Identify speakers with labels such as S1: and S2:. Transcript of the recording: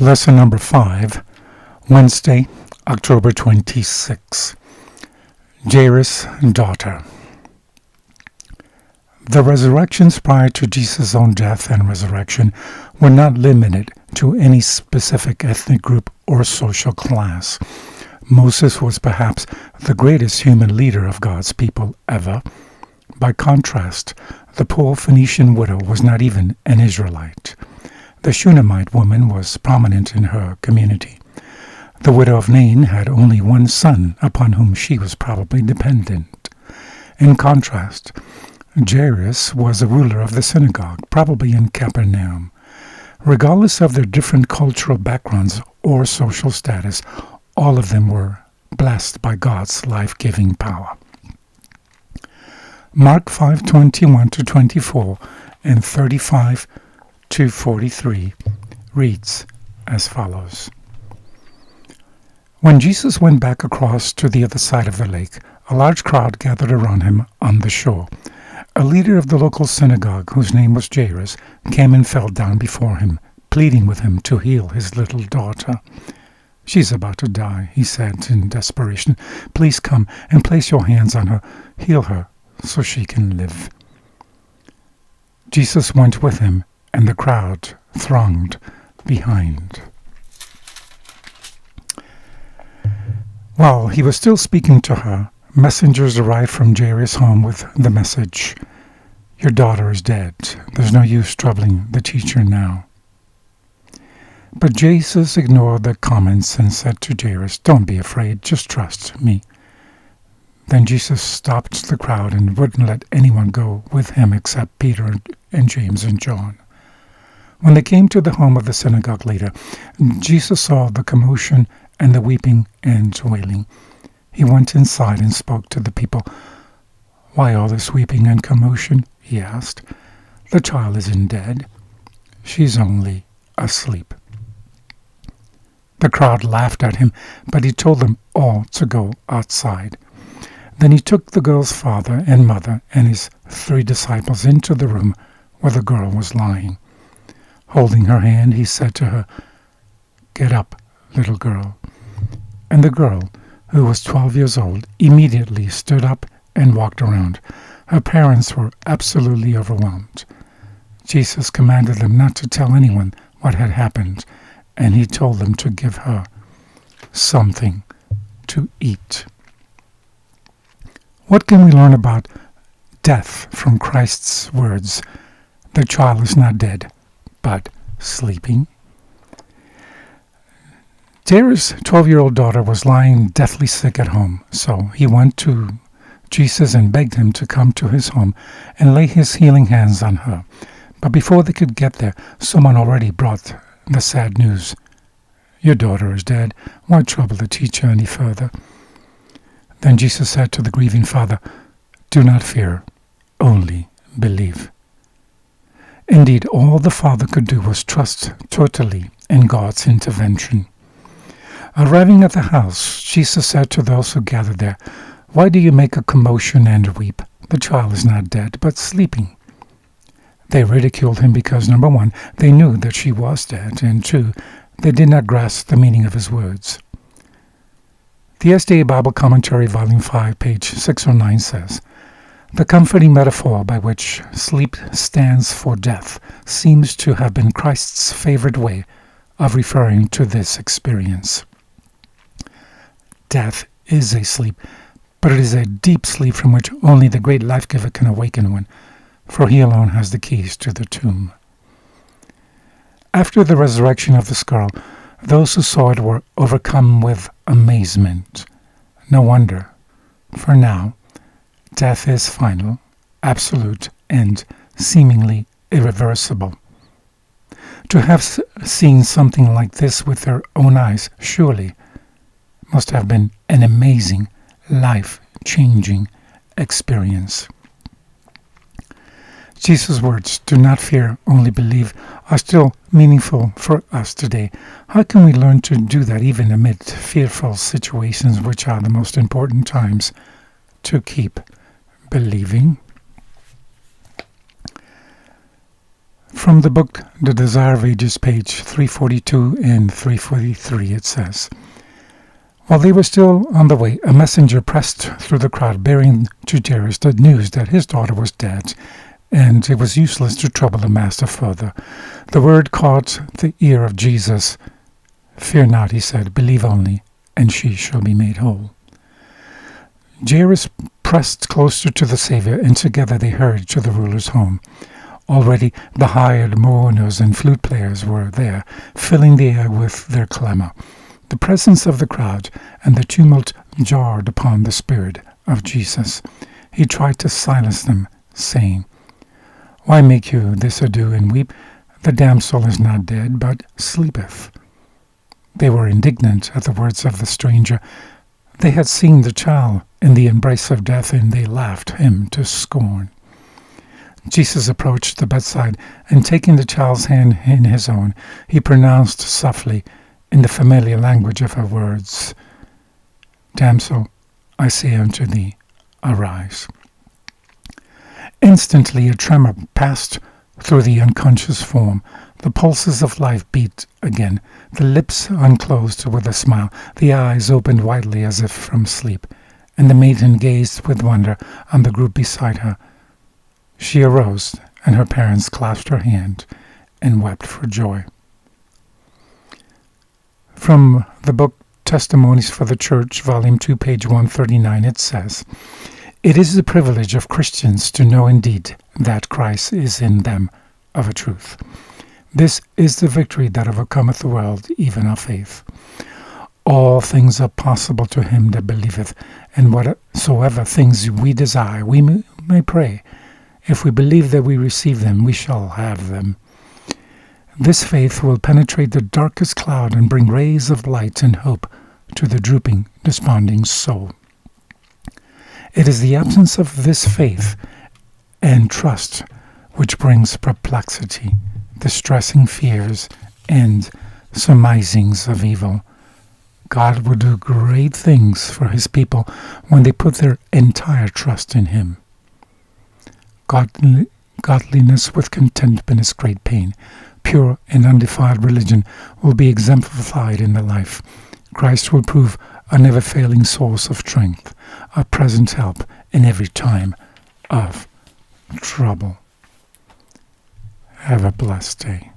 S1: Lesson number 5, Wednesday, October 26. Jairus' daughter. The resurrections prior to Jesus' own death and resurrection were not limited to any specific ethnic group or social class. Moses was perhaps the greatest human leader of God's people ever. By contrast, the poor Phoenician widow was not even an Israelite. The Shunammite woman was prominent in her community. The widow of Nain had only one son upon whom she was probably dependent. In contrast, Jairus was a ruler of the synagogue, probably in Capernaum. Regardless of their different cultural backgrounds or social status, all of them were blessed by God's life-giving power. Mark 5:21-24 and 35-43 reads as follows. When Jesus went back across to the other side of the lake, a large crowd gathered around him on the shore. A leader of the local synagogue, whose name was Jairus, came and fell down before him, pleading with him to heal his little daughter. "She's about to die," he said in desperation. "Please come and place your hands on her. Heal her so she can live." Jesus went with him, and the crowd thronged behind. While he was still speaking to her, messengers arrived from Jairus' home with the message, "Your daughter is dead. There's no use troubling the teacher now." But Jesus ignored the comments and said to Jairus, "Don't be afraid, just trust me." Then Jesus stopped the crowd and wouldn't let anyone go with him except Peter and James and John. When they came to the home of the synagogue leader, Jesus saw the commotion and the weeping and wailing. He went inside and spoke to the people. "Why all this weeping and commotion?" he asked. "The child isn't dead. She's only asleep." The crowd laughed at him, but he told them all to go outside. Then he took the girl's father and mother and his 3 disciples into the room where the girl was lying. Holding her hand, he said to her, "Get up, little girl." And the girl, who was 12 years old, immediately stood up and walked around. Her parents were absolutely overwhelmed. Jesus commanded them not to tell anyone what had happened, and he told them to give her something to eat. What can we learn about death from Christ's words, "The child is not dead, but sleeping"? Jairus' 12-year-old daughter was lying deathly sick at home, so he went to Jesus and begged him to come to his home and lay his healing hands on her. But before they could get there, someone already brought the sad news. "Your daughter is dead. Why trouble the teacher any further?" Then Jesus said to the grieving father, "Do not fear, only believe." Indeed, all the father could do was trust totally in God's intervention. Arriving at the house, Jesus said to those who gathered there, "Why do you make a commotion and weep? The child is not dead, but sleeping." They ridiculed him because, number 1, they knew that she was dead, and 2, they did not grasp the meaning of his words. The SDA Bible Commentary, Volume 5, page 609 says, "The comforting metaphor by which sleep stands for death seems to have been Christ's favorite way of referring to this experience. Death is a sleep, but it is a deep sleep from which only the great life-giver can awaken one, for he alone has the keys to the tomb." After the resurrection of this girl, those who saw it were overcome with amazement. No wonder, for now, death is final, absolute, and seemingly irreversible. To have seen something like this with their own eyes surely must have been an amazing, life-changing experience. Jesus' words, "Do not fear, only believe," are still meaningful for us today. How can we learn to do that even amid fearful situations, which are the most important times to keep believing? From the book The Desire of Ages, page 342 and 343, it says, "While they were still on the way, a messenger pressed through the crowd, bearing to Jairus the news that his daughter was dead, and it was useless to trouble the master further. The word caught the ear of Jesus. 'Fear not,' he said, 'believe only, and she shall be made whole.'" Jairus pressed closer to the Savior, and together they hurried to the ruler's home. Already the hired mourners and flute players were there, filling the air with their clamor. The presence of the crowd and the tumult jarred upon the spirit of Jesus. He tried to silence them, saying, "Why make you this ado and weep? The damsel is not dead, but sleepeth." They were indignant at the words of the stranger. They had seen the child in the embrace of death, and they laughed him to scorn. Jesus approached the bedside, and taking the child's hand in his own, he pronounced softly, in the familiar language of her words, "Damsel, I say unto thee, arise." Instantly a tremor passed through the unconscious form. The pulses of life beat again. The lips unclosed with a smile. The eyes opened widely as if from sleep, and the maiden gazed with wonder on the group beside her. She arose, and her parents clasped her hand and wept for joy. From the book Testimonies for the Church, Volume 2, page 139, it says, "It is the privilege of Christians to know indeed that Christ is in them of a truth. This is the victory that overcometh the world, even our faith. All things are possible to him that believeth, and whatsoever things we desire, we may pray. If we believe that we receive them, we shall have them." This faith will penetrate the darkest cloud and bring rays of light and hope to the drooping, desponding soul. It is the absence of this faith and trust which brings perplexity, distressing fears, and surmisings of evil. God will do great things for his people when they put their entire trust in him. Godliness with contentment is great pain. Pure and undefiled religion will be exemplified in the life. Christ will prove a never-failing source of strength, a present help in every time of trouble. Have a blessed day.